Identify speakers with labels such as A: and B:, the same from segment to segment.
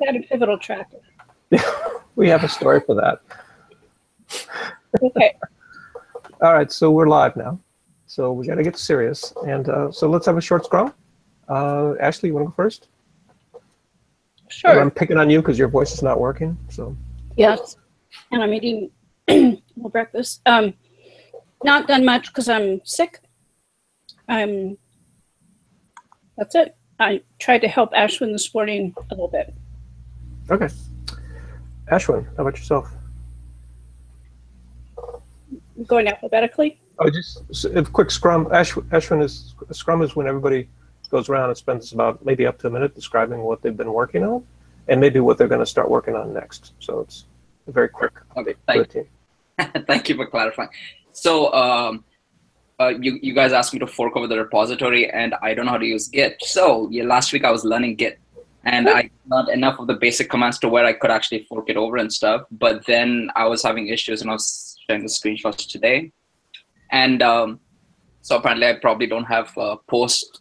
A: that a pivotal tracker?
B: We have a story for that.
A: Okay.
B: All right, so we're live now. So we got to get serious. And so let's have a short scrum. Ashley, you want to go first?
A: Sure.
B: I'm picking on you because your voice is not working. So.
A: Yes, and I'm eating breakfast. Not done much because I'm sick. That's it. I tried to help Ashwin this morning a little bit.
B: Okay. Ashwin, how about yourself?
A: Going alphabetically?
B: Oh, just a quick scrum. Scrum is when everybody goes around and spends about maybe up to a minute describing what they've been working on and maybe what they're going to start working on next. So it's a very quick
C: update. Thank you for clarifying. So you guys asked me to fork over the repository, and I don't know how to use Git. So yeah, last week I was learning Git, and I learned enough of the basic commands to where I could actually fork it over and stuff. But then I was having issues, and I was sharing the screenshots today. And so apparently I probably don't have post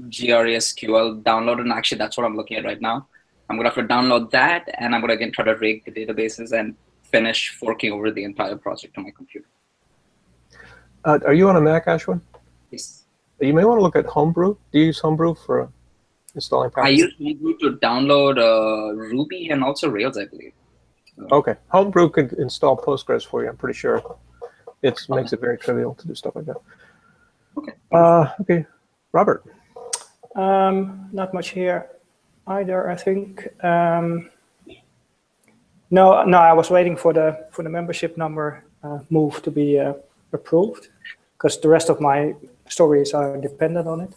C: GRESQL downloaded, and actually that's what I'm looking at right now. I'm gonna have to download that, and I'm gonna again try to rake the databases and finish forking over the entire project on my computer.
B: Are you on a Mac, Ashwin?
C: Yes.
B: You may want to look at Homebrew. Do you use Homebrew for installing packages?
C: I use Homebrew to download Ruby and also Rails, I believe.
B: Okay. Homebrew could install Postgres for you, I'm pretty sure. It makes it very trivial to do stuff like that.
C: Okay.
B: Okay. Robert.
D: Not much here either, I think. No, I was waiting for the membership number move to be approved, because the rest of my stories are dependent on it.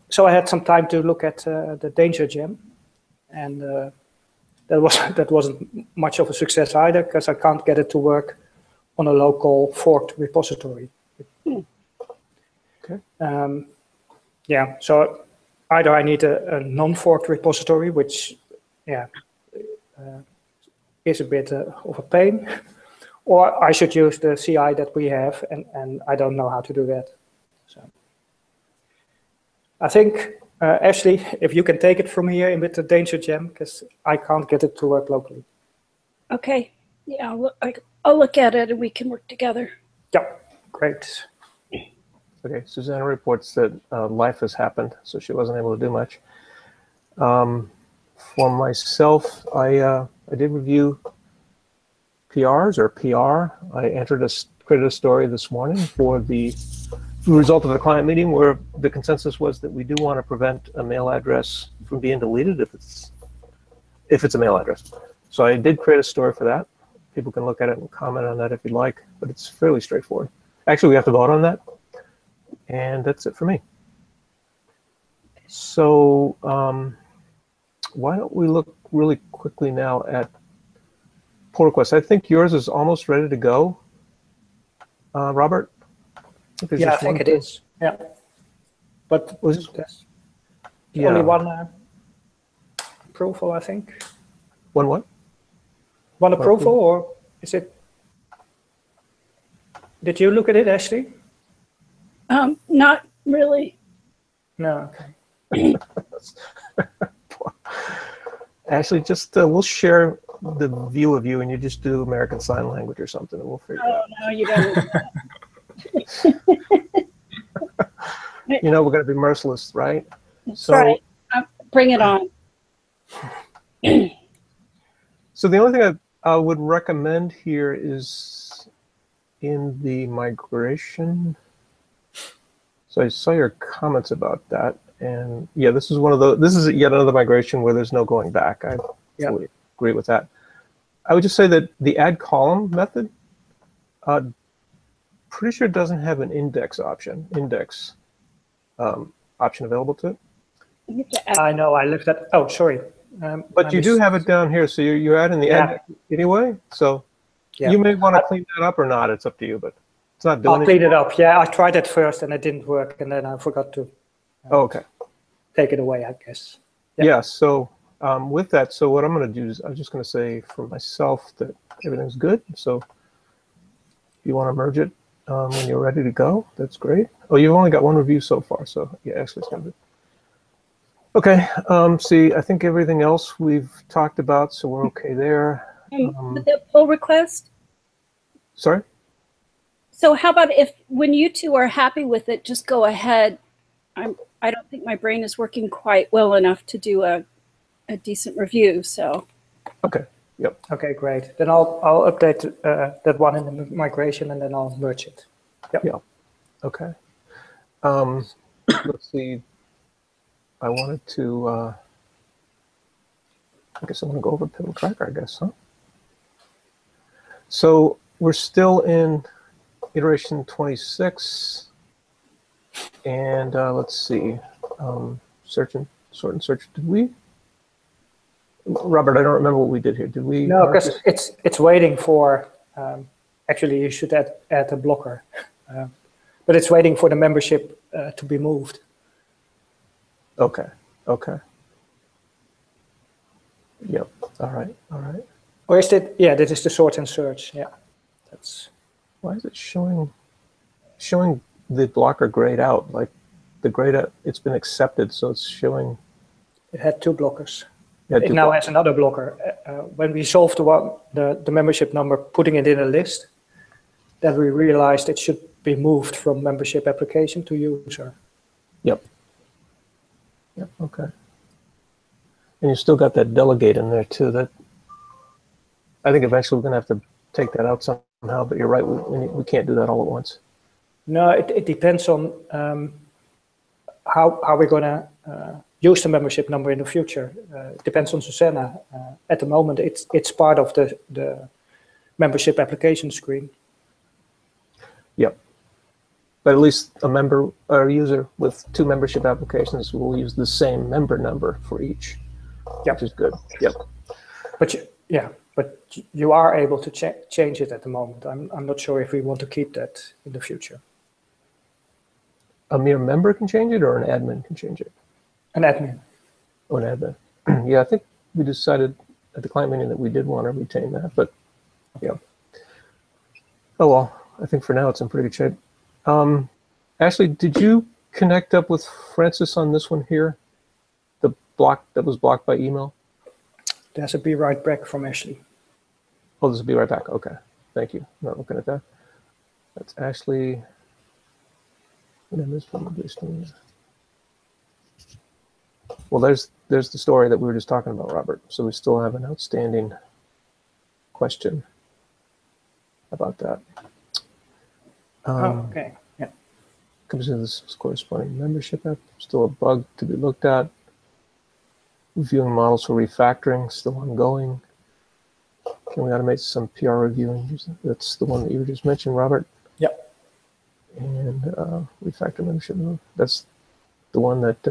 D: So I had some time to look at the danger gem, and that wasn't much of a success either, because I can't get it to work on a local forked repository.
B: Okay.
D: Yeah, so either I need a non-forked repository, which is a bit of a pain, or I should use the CI that we have, and I don't know how to do that. So I think, Ashley, if you can take it from here with the danger gem, because I can't get it to work locally.
A: Okay. Yeah, I'll look at it and we can work together.
D: Yeah, great.
B: Okay, Susanna reports that life has happened, so she wasn't able to do much. For myself, I did review PRs or PR. I created a story this morning for the result of the client meeting, where the consensus was that we do want to prevent a mail address from being deleted if it's a mail address. So I did create a story for that. People can look at it and comment on that if you'd like, but it's fairly straightforward. Actually, we have to vote on that, and that's it for me. So why don't we look really quickly now at pull requests. I think yours is almost ready to go, Robert.
D: Yeah, I think it is. Yeah, but
B: was
D: only one approval, I think.
B: One what?
D: One approval, or is it? Did you look at it, Ashley?
A: Not really.
D: No. Okay.
B: Ashley, just we'll share the view of you, and you just do American Sign Language or something, and we'll figure it out.
A: No, you don't.
B: You know, we're going to be merciless, right?
A: That's right. Bring it on.
B: So the only thing I would recommend here is in the migration. So I saw your comments about that, and yeah, this is one of those. This is yet another migration where there's no going back. I fully agree with that. I would just say that the add column method, pretty sure doesn't have an index option available to it.
D: I know. I left that. Oh, sorry.
B: But you do have it down here, so you're adding the index anyway. So you may want to clean that up or not. It's up to you, but it's not doing.
D: I'll clean it up. Yeah, I tried it first and it didn't work, and then I forgot to. Take it away, I guess.
B: Yeah. So with that, so what I'm going to do is I'm just going to say for myself that everything's good. So if you want to merge it when you're ready to go, that's great. Oh, you've only got one review so far, so yeah, Ashley's going to do. Okay, see, I think everything else we've talked about, so we're okay there.
A: With the pull request.
B: Sorry?
A: So how about if, when you two are happy with it, just go ahead. I don't think my brain is working quite well enough to do a decent review, so.
B: Okay, yep.
D: Okay, great. Then I'll update that one in the migration, and then I'll merge it. Yep.
B: Yeah, okay. Let's see. I wanted to, I guess I'm going to go over Pivotal Tracker, I guess, huh? So we're still in iteration 26. And let's see, sort and search. Did we? Robert, I don't remember what we did here. Did we?
D: No, because it's waiting for, actually you should add a blocker. But it's waiting for the membership to be moved.
B: Okay, okay. Yep, all right.
D: Or is it, yeah, this is the sort and search, yeah. That's.
B: Why is it showing the blocker grayed out? Like the grayed out, it's been accepted, so it's showing.
D: It had two blockers.
B: Yeah,
D: It now has another blocker. When we solved the membership number, putting it in a list, then we realized it should be moved from membership application to user.
B: Yep, okay. And you still got that delegate in there too. That I think eventually we're going to have to take that out somehow, but you're right, we can't do that all at once.
D: No, it depends on how we're going to use the membership number in the future. It depends on Susanna. At the moment, it's part of the membership application screen.
B: Yep. But at least a member or user with two membership applications will use the same member number for each,
D: Yep.
B: which is good. Yep.
D: But you are able to change it at the moment. I'm not sure if we want to keep that in the future.
B: A mere member can change it, or an admin can change it?
D: An admin.
B: Or an admin. Yeah, I think we decided at the client meeting that we did want to retain that, but yeah. Oh well, I think for now it's in pretty good shape. Ashley, did you connect up with Francis on this one here? The block that was blocked by email?
D: There's a be right back from Ashley.
B: Oh, this will be right back. Okay, thank you. I'm not looking at that. That's Ashley. And then this one. Well, there's the story that we were just talking about, Robert. So we still have an outstanding question about that.
D: Okay. Yeah.
B: Comes in this corresponding membership app. Still a bug to be looked at. Reviewing models for refactoring, still ongoing. Can we automate some PR reviewing? That's the one that you just mentioned, Robert.
D: Yep.
B: And refactor membership mode. That's the one that,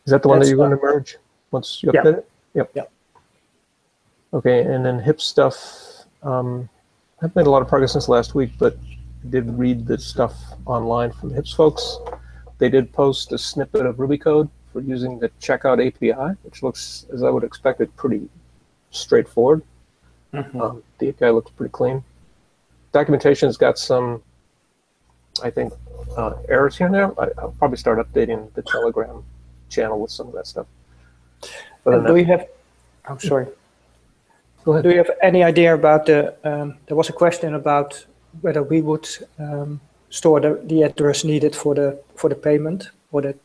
B: is that the one that you're going to merge once you update it? Yep.
D: Yep.
B: Okay, and then HIP stuff. I've made a lot of progress since last week, but I did read the stuff online from the HIPS folks. They did post a snippet of Ruby code for using the checkout API, which looks, as I would expect it, pretty straightforward.
D: Mm-hmm.
B: The API looks pretty clean. Documentation's got some, I think, errors here and there. I'll probably start updating the Telegram channel with some of that stuff.
D: And do we have, I'm sorry.
B: Go ahead.
D: Do you have any idea about the, there was a question about whether we would store the address needed for the payment, or that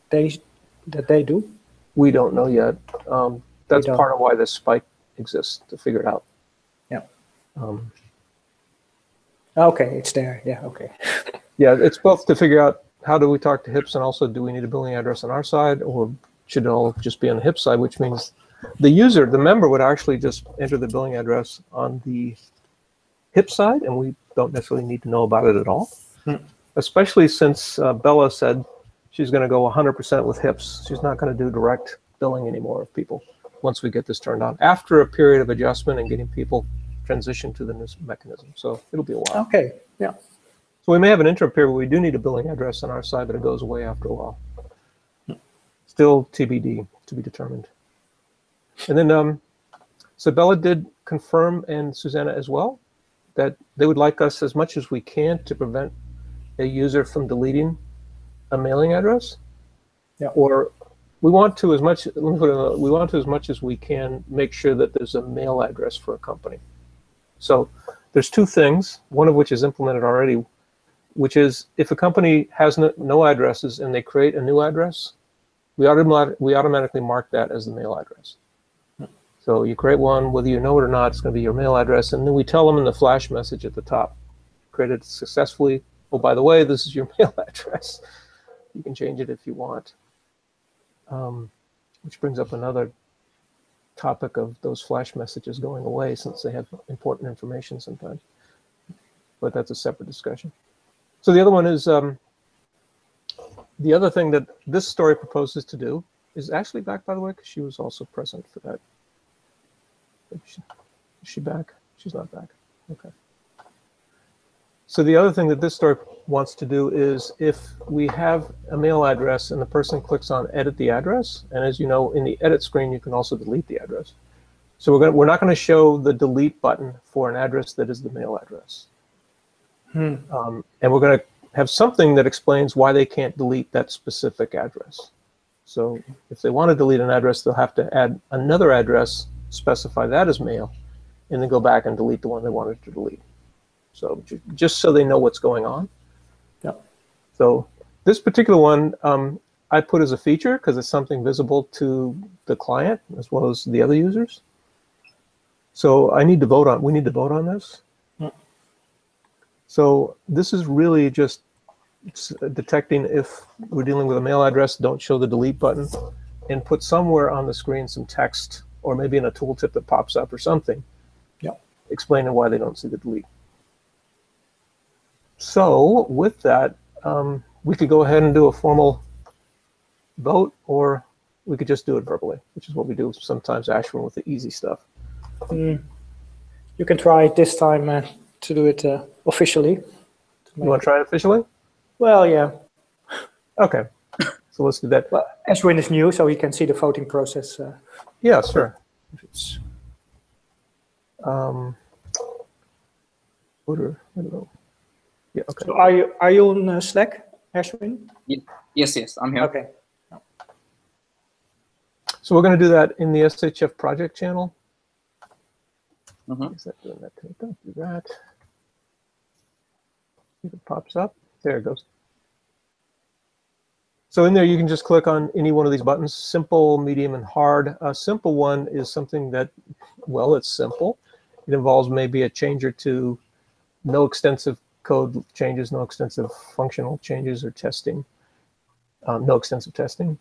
D: they do?
B: We don't know yet. That's part of why this spike exists, to figure it out.
D: Yeah. Okay, it's there. Yeah, okay.
B: Yeah, it's both to figure out how do we talk to HIPS, and also do we need a billing address on our side, or should it all just be on the HIPS side, which means the user, the member, would actually just enter the billing address on the HIPS side, and we don't necessarily need to know about it at all. Especially since Bella said she's going to go 100% with HIPS. She's not going to do direct billing anymore of people once we get this turned on, after a period of adjustment and getting people transitioned to the new mechanism. So it'll be a while.
D: Okay, yeah.
B: So we may have an interim period where we do need a billing address on our side, but it goes away after a while. Still TBD, to be determined. And then, so Bella did confirm, and Susanna as well, that they would like us, as much as we can, to prevent a user from deleting a mailing address,
D: yeah,
B: or we want to as much. Let me put it, we want to as much as we can make sure that there's a mail address for a company. So there's two things. One of which is implemented already, which is if a company has no addresses and they create a new address, we automatically mark that as the mail address. So you create one, whether you know it or not, it's going to be your mail address, and then we tell them in the flash message at the top, created successfully. Oh, by the way, this is your mail address. You can change it if you want. Which brings up another topic of those flash messages going away, since they have important information sometimes. But that's a separate discussion. So the other one is, the other thing that this story proposes to do is Ashley back, by the way, because she was also present for that. Is she back? She's not back. Okay. So the other thing that this story wants to do is if we have a mail address and the person clicks on edit the address, and as you know, in the edit screen, you can also delete the address. So we're not going to show the delete button for an address that is the mail address. And we're going to have something that explains why they can't delete that specific address. So if they want to delete an address, they'll have to add another address, specify that as mail, and then go back and delete the one they wanted to delete. So just so they know what's going on. Yeah. So this particular one I put as a feature because it's something visible to the client as well as the other users. So we need to vote on this. Yeah. So this is really just detecting if we're dealing with a mail address, don't show the delete button, and put somewhere on the screen some text, or maybe in a tooltip that pops up or something, explaining why they don't see the delete. So with that, we could go ahead and do a formal vote, or we could just do it verbally, which is what we do sometimes, Ashwin, with the easy stuff.
D: You can try it this time to do it officially.
B: You want to try it officially?
D: Well, yeah.
B: Okay, so let's do that.
D: Well, Ashwin is new, so he can see the voting process.
B: Yeah, sure.
D: If it's
B: order, I don't know. Yeah, okay.
D: So are you on Slack, Ashwin?
C: Yes, I'm here.
D: Okay.
B: So we're going to do that in the SHF project channel. Is that doing that? Don't do that. If it pops up, there it goes. So in there, you can just click on any one of these buttons, simple, medium, and hard. A simple one is something that, well, it's simple. It involves maybe a change or two, no extensive code changes, no extensive functional changes or testing, no extensive testing.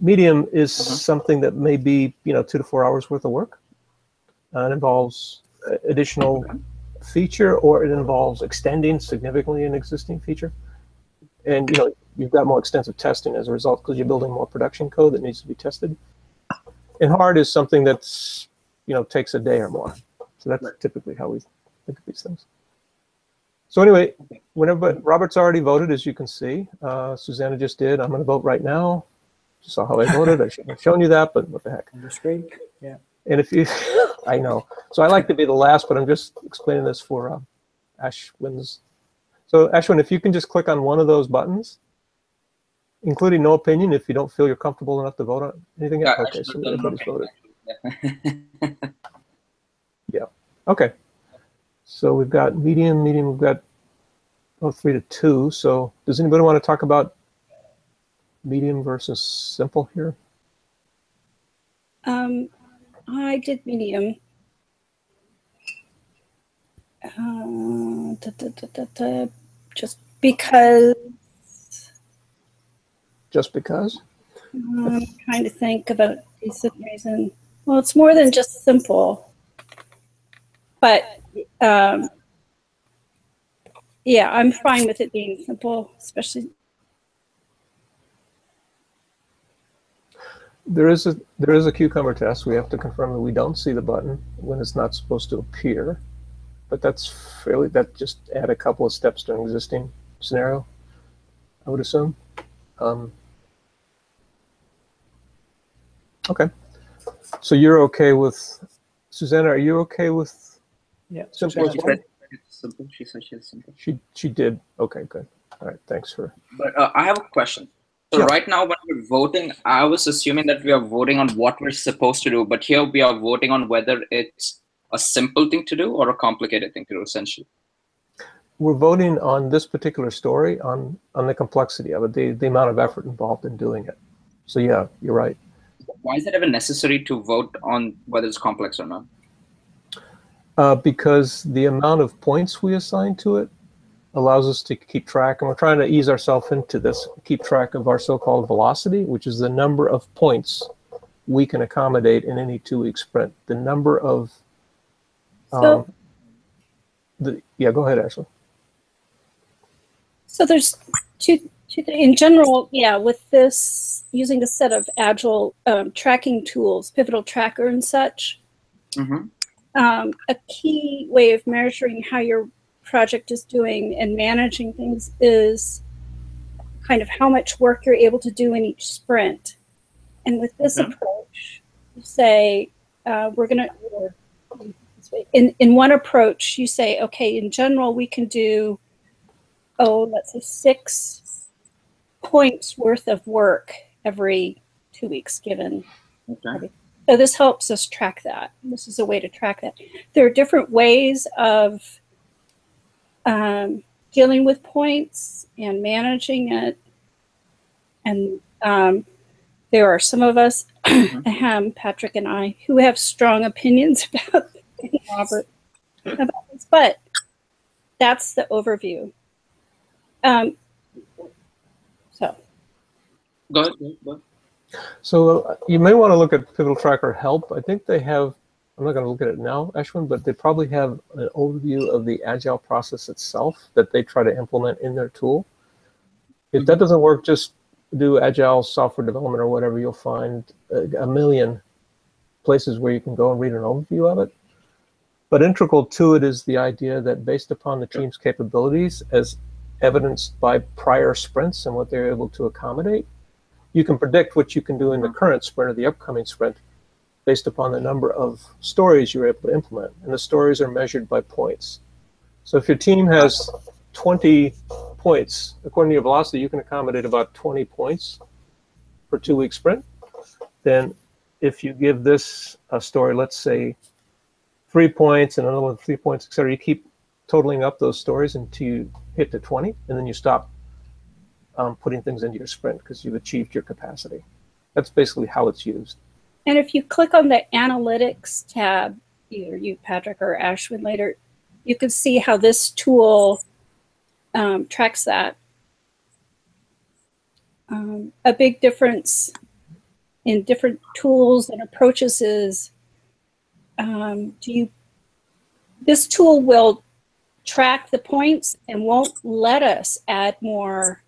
B: Medium is something that may be, 2 to 4 hours worth of work. It involves additional feature, or it involves extending significantly an existing feature. And you've got more extensive testing as a result because you're building more production code that needs to be tested. And hard is something that's, takes a day or more. So that's typically how we think of these things. So anyway, Robert's already voted, as you can see. Susanna just did. I'm going to vote right now. You saw how I voted. I should have shown you that, but what the heck.
D: On the screen, yeah.
B: And if you, I know. So I like to be the last, but I'm just explaining this for Ashwin's. So Ashwin, if you can just click on one of those buttons, including no opinion, if you don't feel you're comfortable enough to vote on anything.
C: Yeah,
B: okay, so everybody's voted.
C: Yeah.
B: Yeah. Okay. So we've got medium, we've got 3 to 2. So does anybody want to talk about medium versus simple here?
A: I did medium. Just because.
B: Just because?
A: I'm trying to think of a decent reason. Well, it's more than just simple. But yeah, I'm fine with it being simple, especially.
B: There is a cucumber test. We have to confirm that we don't see the button when it's not supposed to appear. But that just add a couple of steps to an existing scenario, I would assume. Okay. So you're okay with, Susanna, are you okay with simple?
C: Simple. She said she was simple.
B: She did. Okay, good. All right, thanks for.
C: But I have a question. So right now when we're voting, I was assuming that we are voting on what we're supposed to do, but here we are voting on whether it's a simple thing to do or a complicated thing to do, essentially.
B: We're voting on this particular story on the complexity of it, the amount of effort involved in doing it. So yeah, you're right.
C: Why is it ever necessary to vote on whether it's complex or not?
B: Because the amount of points we assign to it allows us to keep track, and we're trying to ease ourselves into this, keep track of our so-called velocity, which is the number of points we can accommodate in any 2-week sprint. The number of, yeah, go ahead, Ashley.
A: So there's two in general, yeah, with this, using a set of agile tracking tools, Pivotal Tracker and such, a key way of measuring how your project is doing and managing things is kind of how much work you're able to do in each sprint. And with this approach, you say, we're going to, in one approach, you say, okay, in general, we can do, let's say 6 points worth of work every 2 weeks given. Okay. So this helps us track that. This is a way to track that. There are different ways of dealing with points and managing it. And there are some of us, Patrick and I, who have strong opinions about Robert about this, but that's the overview. So.
C: Go ahead.
B: So you may want to look at Pivotal Tracker Help. I think they have, I'm not going to look at it now, Ashwin, but they probably have an overview of the Agile process itself that they try to implement in their tool. If that doesn't work, just do Agile software development or whatever. You'll find a million places where you can go and read an overview of it. But integral to it is the idea that based upon the team's capabilities, as evidenced by prior sprints and what they're able to accommodate, you can predict what you can do in the current sprint or the upcoming sprint based upon the number of stories you're able to implement. And the stories are measured by points. So if your team has 20 points, according to your velocity, you can accommodate about 20 points per 2-week sprint. Then if you give this a story, let's say 3 points and another one 3 points, etc., you keep totaling up those stories until you hit to 20, and then you stop putting things into your sprint because you've achieved your capacity. That's basically how it's used.
A: And if you click on the analytics tab, either you, Patrick, or Ashwin later, you can see how this tool tracks that. A big difference in different tools and approaches is this tool will track the points and won't let us add more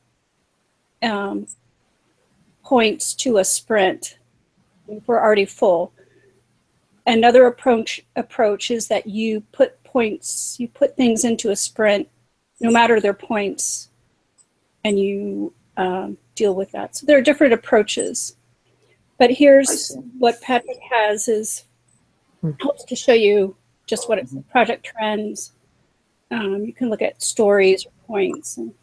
A: points to a sprint if we're already full. Another approach is that you put things into a sprint, no matter their points, and you deal with that. So there are different approaches. But here's what Patrick has is helps to show you just what it's project trends. You can look at stories or points. And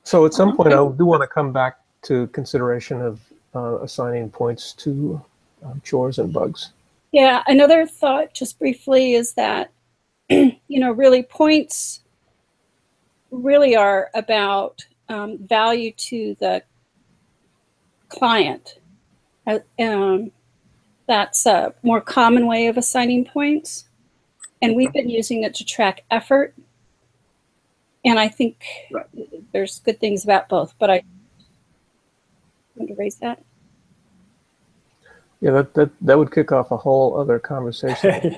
B: so at some point, I do want to come back to consideration of assigning points to chores and bugs.
A: Yeah, another thought, just briefly, is that really points really are about value to the client. That's a more common way of assigning points, and we've been using it to track effort. And I think there's good things about both, but I want to raise that.
B: Yeah, that would kick off a whole other conversation.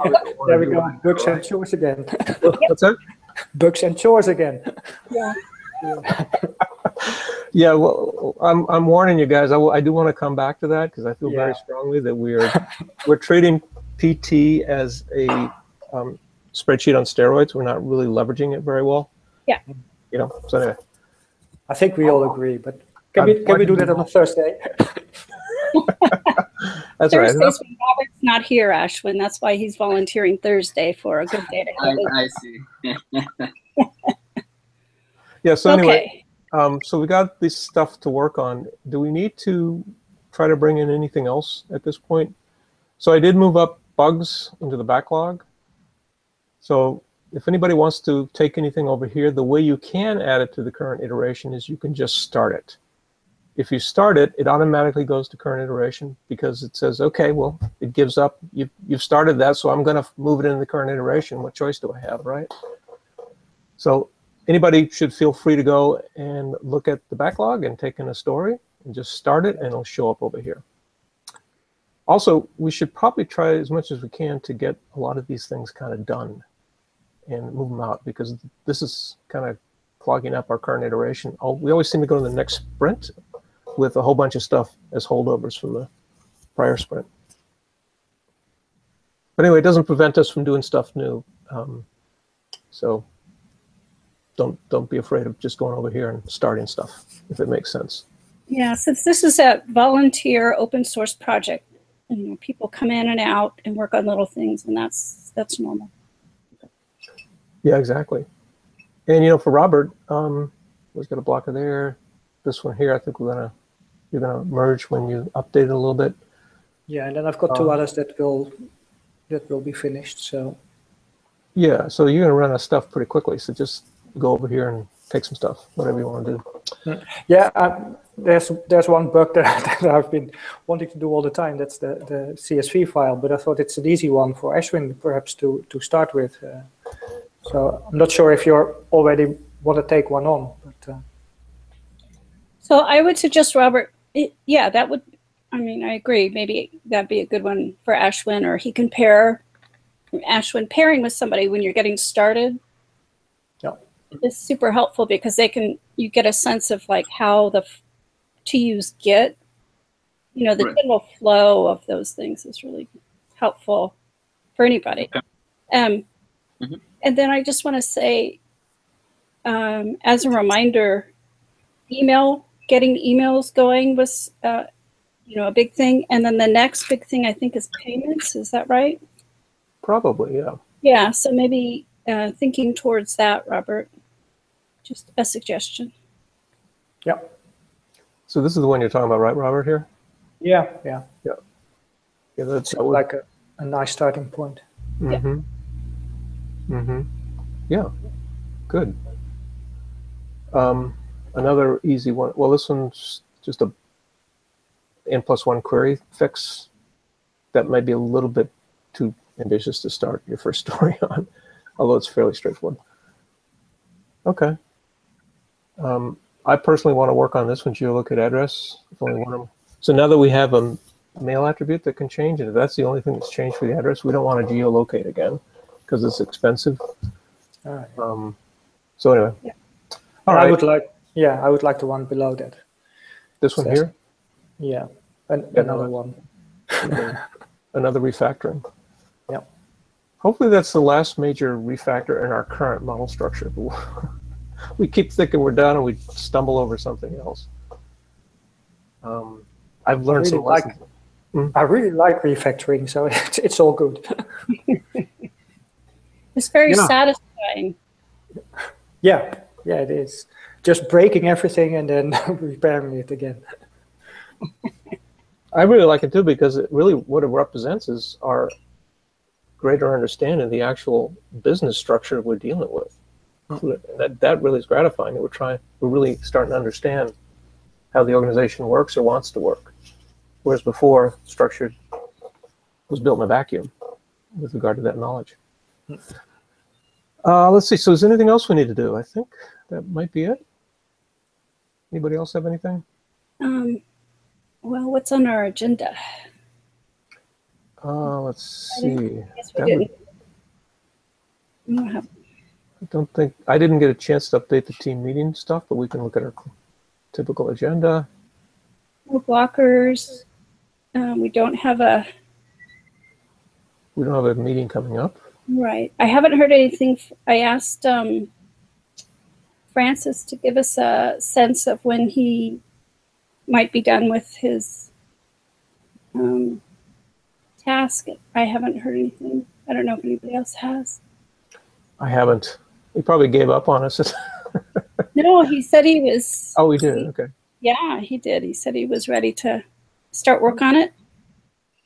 D: There we go. Bugs and chores again.
B: What's that?
D: Bugs and chores again.
A: Yeah.
B: Yeah, well, I'm warning you guys. I do want to come back to that because I feel very strongly that we're treating PT as a spreadsheet on steroids. We're not really leveraging it very well.
A: Yeah.
B: So anyway.
D: I think we all agree, but can we do that on a Thursday?
B: That's
A: Thursdays
B: right.
A: when Robert's not here, Ashwin. That's why he's volunteering Thursday for a good day to help.
C: I see.
B: Yeah, so anyway,
A: Okay.
B: so we got this stuff to work on. Do we need to try to bring in anything else at this point? So I did move up bugs into the backlog. So if anybody wants to take anything over here, the way you can add it to the current iteration is you can just start it. If you start it, it automatically goes to current iteration because it says, okay, well, it gives up. You've started that, so I'm going to move it into the current iteration. What choice do I have, right? So anybody should feel free to go and look at the backlog and take in a story and just start it, and it'll show up over here. Also, we should probably try as much as we can to get a lot of these things kind of done and move them out, because this is kind of clogging up our current iteration. We always seem to go to the next sprint with a whole bunch of stuff as holdovers from the prior sprint. But anyway, it doesn't prevent us from doing stuff new. So don't be afraid of just going over here and starting stuff, if it makes sense.
A: Yeah, since this is a volunteer open source project, people come in and out and work on little things, and that's normal.
B: Yeah, exactly. And for Robert, we've got a blocker there. This one here, I think you're gonna merge when you update it a little bit.
D: Yeah, and then I've got two others that will be finished. So
B: yeah, so you're gonna run out of stuff pretty quickly. So just go over here and take some stuff, whatever you want to do.
D: Yeah, there's one bug that I've been wanting to do all the time. That's the CSV file, but I thought it's an easy one for Ashwin perhaps to start with. So I'm not sure if you already want to take one on. But,
A: So I would suggest, Robert, yeah, that would, I agree. Maybe that'd be a good one for Ashwin, or he can pair Ashwin pairing with somebody when you're getting started.
D: yeah.
A: It's super helpful because you get a sense of like how to use Git. The
C: Right.
A: general flow of those things is really helpful for anybody.
C: Okay.
A: And then I just want to say, as a reminder, getting emails going was, a big thing. And then the next big thing I think is payments. Is that right?
B: Probably, yeah.
A: Yeah. So maybe thinking towards that, Robert. Just a suggestion.
D: Yeah.
B: So this is the one you're talking about, right, Robert? Here.
D: Yeah.
B: Yeah, that's
D: Like a nice starting point.
B: Mm-hmm. Mm-hmm. Yeah. Good. Another easy one. Well, this one's just a N+1 query fix. That might be a little bit too ambitious to start your first story on, although it's fairly straightforward. Okay. I personally want to work on this one, geolocate address. If only one of them. So now that we have a mail attribute that can change, and if that's the only thing that's changed for the address, we don't want to geolocate again because it's expensive.
D: All right.
B: So anyway.
A: Yeah.
B: All right.
D: I would like the one below that.
B: This one here?
D: Yeah. Another one.
B: Another refactoring.
D: Yeah.
B: Hopefully that's the last major refactor in our current model structure. We keep thinking we're done and we stumble over something else. I've learned some lessons.
D: I really like refactoring, so it's all good.
A: It's very satisfying.
D: Yeah, it is. Just breaking everything and then repairing it again.
B: I really like it too, because what it represents is our greater understanding of the actual business structure we're dealing with. That really is gratifying. We're really starting to understand how the organization works or wants to work. Whereas before, structure was built in a vacuum with regard to that knowledge. Let's see. So is there anything else we need to do? I think that might be it. Anybody else have anything?
A: Well, what's on our agenda?
B: Let's see. I didn't get a chance to update the team meeting stuff, but we can look at our typical agenda.
A: No blockers. We don't have a
B: meeting coming up.
A: Right. I haven't heard anything. I asked Francis to give us a sense of when he might be done with his task. I haven't heard anything. I don't know if anybody else has.
B: I haven't. He probably gave up on us.
A: No, he said he was.
B: Oh, we did. Okay.
A: Yeah, he did. He said he was ready to start work on it.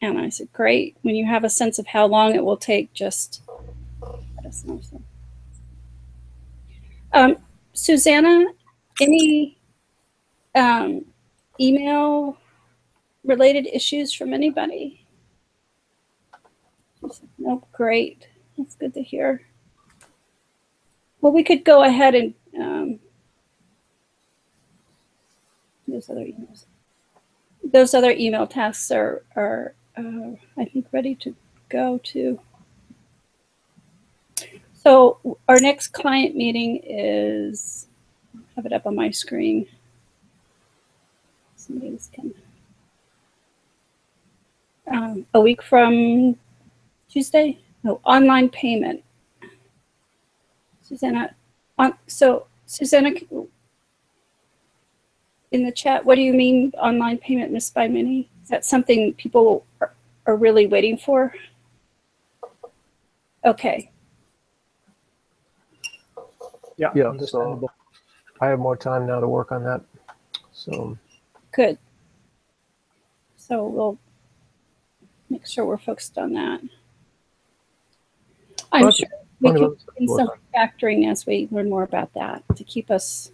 A: And I said, great. When you have a sense of how long it will take, just let us know. So. Susanna, any email related issues from anybody? She said, nope, great. That's good to hear. Well, we could go ahead and those other email tasks are I think ready to go too. So our next client meeting is, I have it up on my screen. Somebody else can. A week from Tuesday? No, online payment. Susanna, so Susanna, in the chat, what do you mean online payment missed by many? Is that something people are really waiting for? Okay.
D: Yeah,
B: Yeah,
D: understandable.
B: so I have more time now to work on that. So
A: Good. So we'll make sure we're focused on that. I'm sure we can do some factoring as we learn more about that to keep us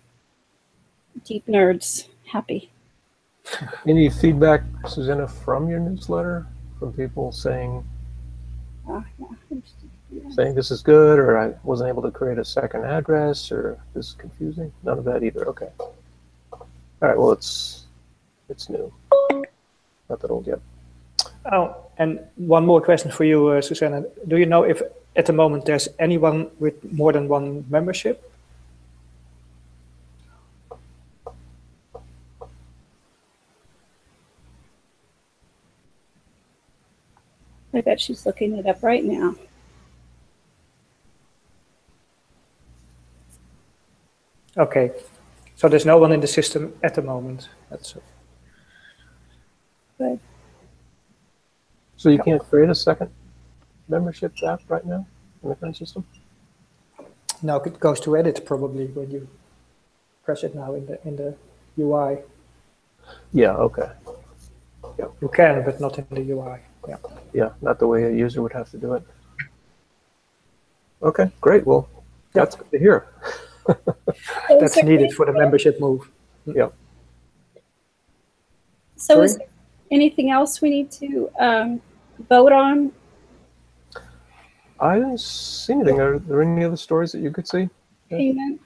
A: deep nerds happy.
B: any feedback, Susanna, from your newsletter, from people saying saying this is good, or I wasn't able to create a second address, or this is confusing? None of that either. Okay. All right. Well, it's new. Not that old yet.
D: Oh, and one more question for you, Susanna. Do you know if at the moment there's anyone with more than one membership?
A: I bet she's looking it up right now.
D: Okay, so there's no one in the system at the moment. That's
A: good.
B: So you can't create a second membership app right now in the current system?
D: No, it goes to edit probably when you press it now in the UI.
B: Yeah. Okay.
D: Yeah. You can, but not in the UI. Yeah.
B: Yeah, not the way a user would have to do it. Okay, great. Well, that's good to hear.
D: That's needed for the membership move.
B: Yeah.
A: So Sorry? Is there anything else we need to vote on?
B: I didn't see anything. Are there any other stories that you could see?
A: Payment.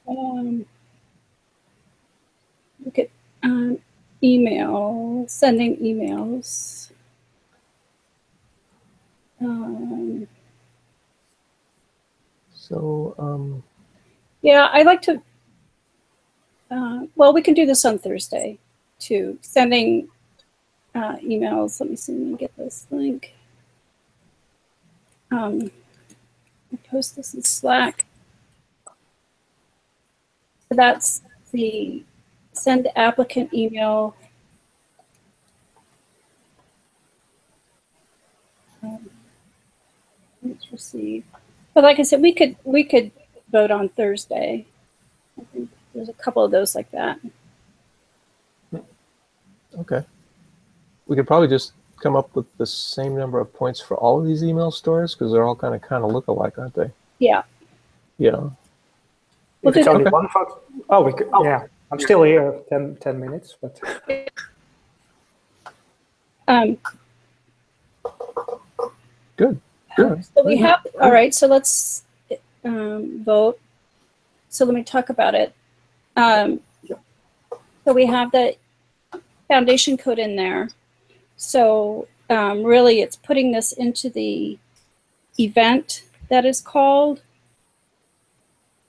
A: Look at email, sending emails. Yeah, I like to, well, we can do this on Thursday too. Sending emails. Let me see, let me get this link. I'll post this in Slack. So that's the send applicant email. Let's receive. But like I said, we could vote on Thursday. I think there's a couple of those like that.
B: Okay. We could probably just come up with the same number of points for all of these email stores because they're all kind of look alike, aren't they?
A: Yeah.
B: Yeah.
D: If it's only one vote. Oh, we could. Oh. Yeah. I'm still here 10 minutes, but.
B: Good. Good.
A: So we have, all right, so let's vote. So let me talk about it. So we have the foundation code in there. So really it's putting this into the event that is called,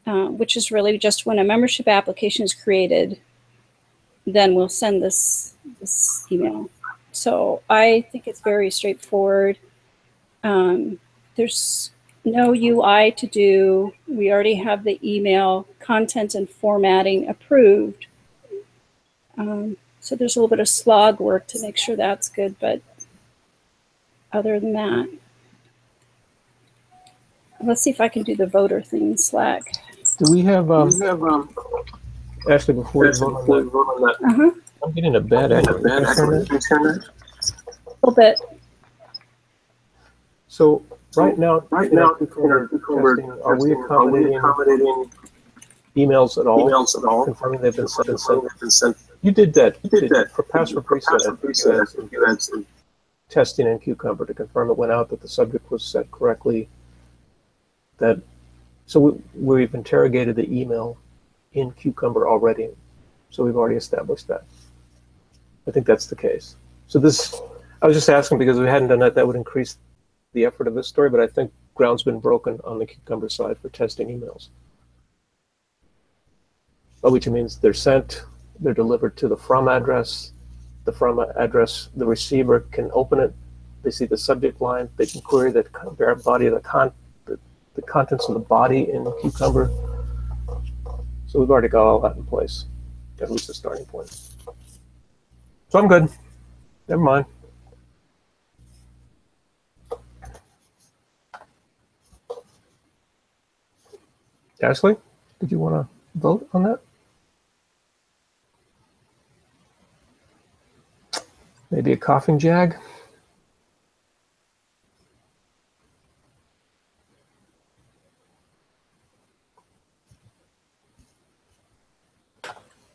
A: which is really just when a membership application is created, then we'll send this email. So I think it's very straightforward. There's no UI to do. We already have the email content and formatting approved. So there's a little bit of slog work to make sure that's good, but other than that, let's see if I can do the voter thing in Slack.
B: Do we have Ashley, before we vote on that, I'm getting a bad echo.
A: A little bit.
B: So right now, in our cucumber testing, are we accommodating emails at all? Confirming they've been sent. You did that. For password reset. I think you had some testing in Cucumber to confirm it went out, that the subject was set correctly. So we've interrogated the email in Cucumber already. So we've already established that. I think that's the case. So I was just asking because if we hadn't done that, that would increase the effort of this story, but I think ground's been broken on the Cucumber side for testing emails. Which means they're sent, they're delivered to the from address. The from address, the receiver can open it. They see the subject line. They can query the body of the contents of the body in Cucumber. So we've already got all that in place, at least a starting point. So I'm good. Never mind. Ashley, did you want to vote on that? Maybe a coughing jag?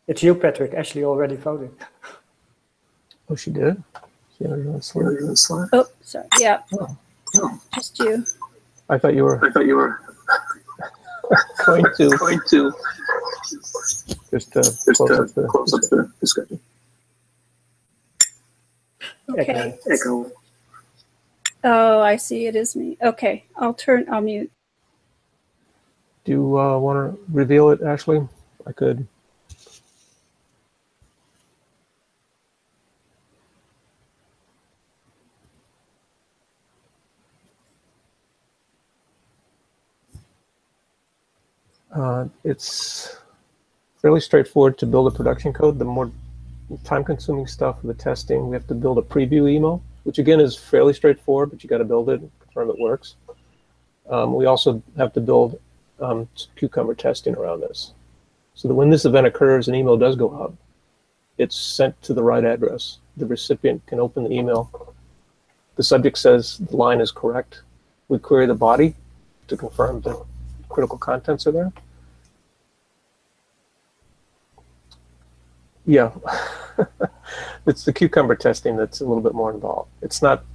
D: It's you, Patrick. Ashley already voted.
B: Oh, she did? She entered on Slack?
A: Oh, sorry. Yeah.
B: Oh.
A: Just you.
B: I thought you were going to just close up the discussion.
A: Okay.
D: Echo.
A: Oh, I see. It is me. Okay. I'll mute.
B: Do you want to reveal it, Ashley? I could. It's fairly straightforward to build a production code. The more time-consuming stuff for the testing, we have to build a preview email, which again is fairly straightforward, but you got to build it and confirm it works. We also have to build Cucumber testing around this, so that when this event occurs, an email does go out. It's sent to the right address. The recipient can open the email. The subject says the line is correct. We query the body to confirm the critical contents are there. Yeah, it's the Cucumber testing that's a little bit more involved. It's not,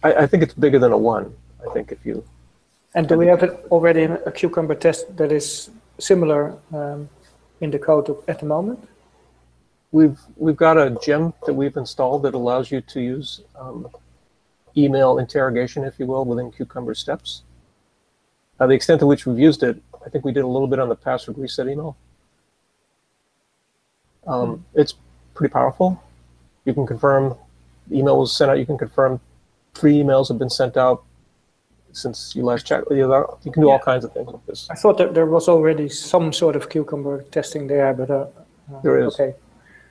B: I think it's bigger than a one, I think if you.
D: And do we have it already in a Cucumber test that is similar in the code at the moment?
B: We've got a gem that we've installed that allows you to use email interrogation, if you will, within Cucumber steps. The extent to which we've used it, I think we did a little bit on the password reset email. It's pretty powerful. You can confirm the email was sent out. You can confirm 3 emails have been sent out since you last checked. You can do all kinds of things with this.
D: I thought that there was already some sort of Cucumber testing there, but
B: there is.
D: Okay.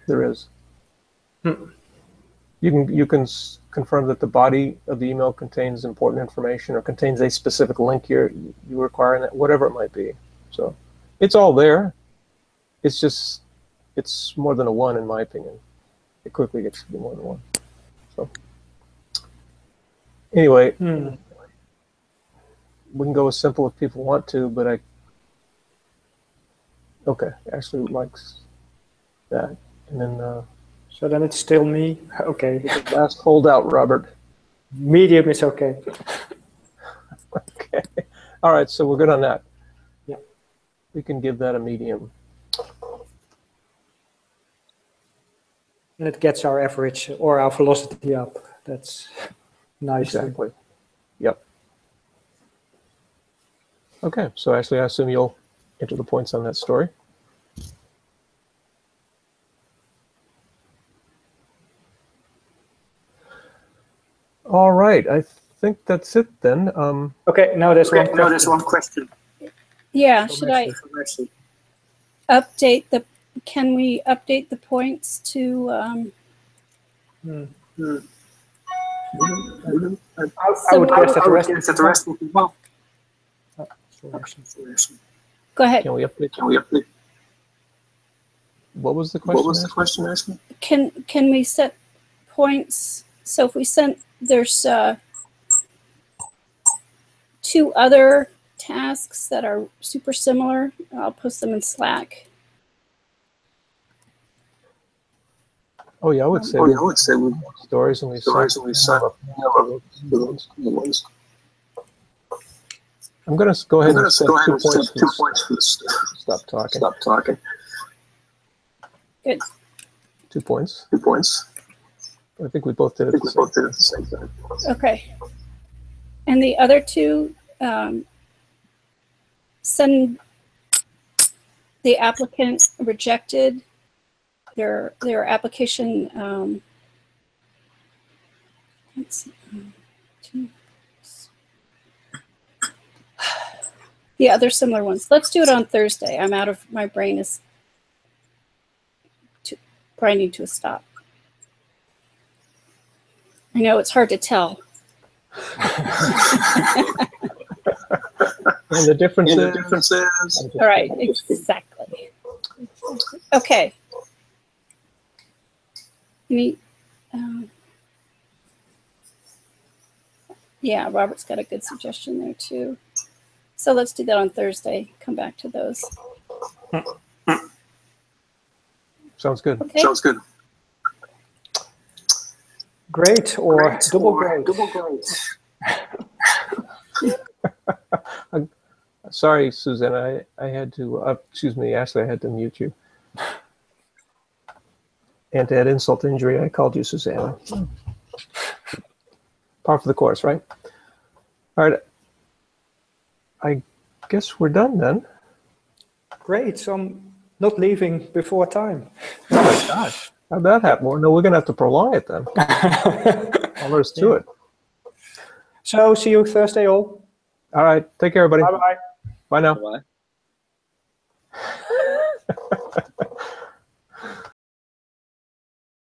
B: There is. You can confirm that the body of the email contains important information or contains a specific link you require in it, whatever it might be. So it's all there. It's just, it's more than a one in my opinion. It quickly gets to be more than one. So anyway, we can go as simple if people want to, but okay, Ashley likes that. And then
D: so then it's still me. Okay.
B: Last holdout, Robert.
D: Medium is okay.
B: Okay. All right, so we're good on that.
D: Yeah.
B: We can give that a medium.
D: And it gets our average or our velocity up. That's nice.
B: Exactly. Yep. Okay, so Ashley, I assume you'll enter the points on that story. All right, I think that's it then.
D: Okay, now there's one question.
A: Yeah, should I update the? Can we update the points to?
D: I would guess that the rest will be well.
A: Go ahead.
B: Can we update? What was the question? Ashley?
A: Can we set points? So if we sent, there's 2 other tasks that are super similar. I'll post them in Slack.
B: Oh yeah, I would say we stories and we sign up the ones. I'm going to go ahead and set 2 points for this. Stop talking.
A: Good.
B: 2 points. I think we both did it at the same time.
A: Okay. And the other 2, send the applicant rejected their application. Let's see, 2. Yeah, there's similar ones. Let's do it on Thursday. I'm out of, my brain is grinding to a stop. I know it's hard to tell.
B: And the difference is.
A: All right, exactly. Okay. Yeah, Robert's got a good suggestion there too. So let's do that on Thursday. Come back to those.
B: Sounds good.
A: Okay.
D: Great or double great.
B: Sorry, Susanna. I had to. Excuse me, Ashley. I had to mute you. And to add insult to injury, I called you Susanna. Par for the course, right? All right. I guess we're done then.
D: Great. So I'm not leaving before time.
B: Oh my gosh. How'd that happen? Well, no, we're going to have to prolong it then. All there's to it.
D: So see you Thursday all.
B: All right. Take care, everybody.
D: Bye-bye.
B: Bye now.
C: Bye.